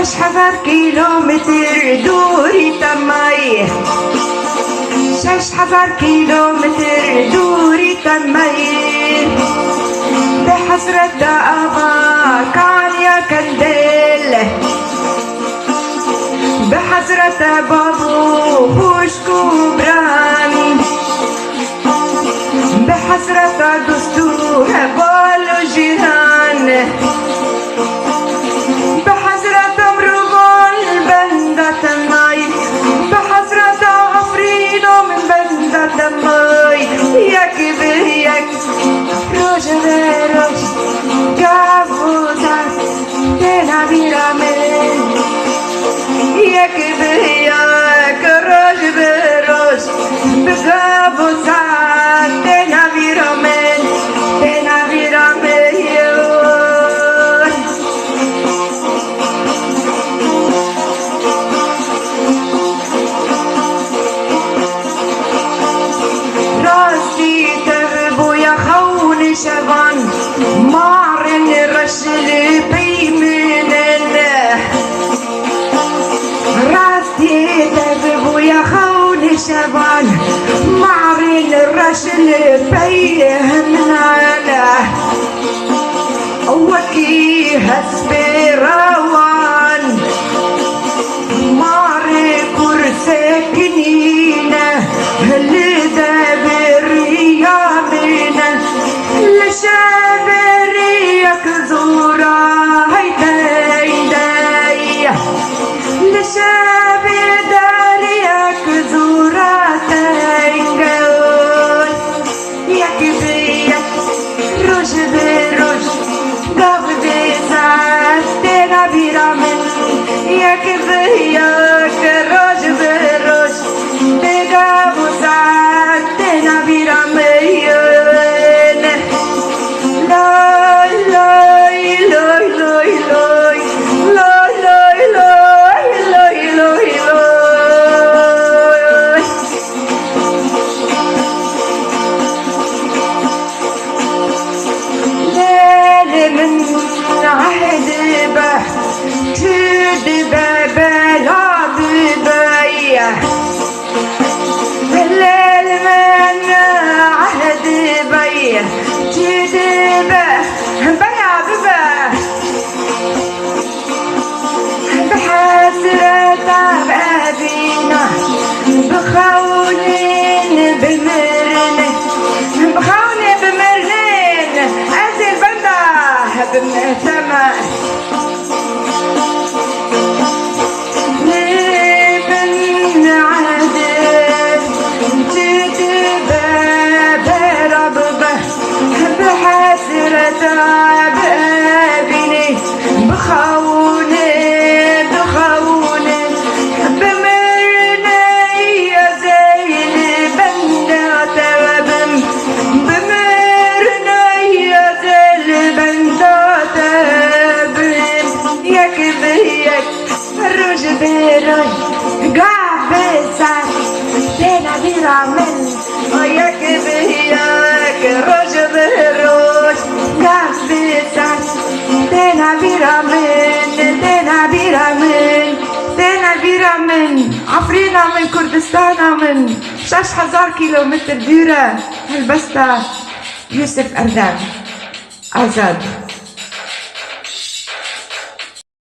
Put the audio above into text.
6,000 كيلومتر دوري تمي، 6,000 كيلومتر دوري تمي، بحسرة أبا كان يا كندل، بحسرة بابو خوشكو بران، بحسرة دستور بالو جيران، بحسرة مروان بندة ماي، بحسرة عفرينو من بندة ماي، ياك بياك روج بروج كافوزات تنا بيرامن، ياك بياك روج بروج بكافوزات تنا بيرامن، تنا بيرامن. شبان مارن رشل بيمنن، راستي تذبو يا خون شبان مارن رشل بيمنن، وكي هسبي روان ماري كرسكنينه لدبر يامنه لشابريك زورا هيداي، لشابداريك زورا تنقل، ياك بيك روش بروش قاب بيزات تنا بيرامن، ياك بيك روش بروش بقاب بيزات تنا بيرامن. بخونين بمرنة، بخونين بمرنين أزل بنده بمهتمة، من عدل تدبى برببة بحسرة بابني، بخونين بخونين روج بروج قابزات تنا بيرامن، وياك بياك روج بروج قابزات تنا بيرامن، تنا بيرامن، تنا بيرامن، عفرينا من كردستان من 6,000 كيلومتر دورة هالبسطة. يوسف أردان آزاد.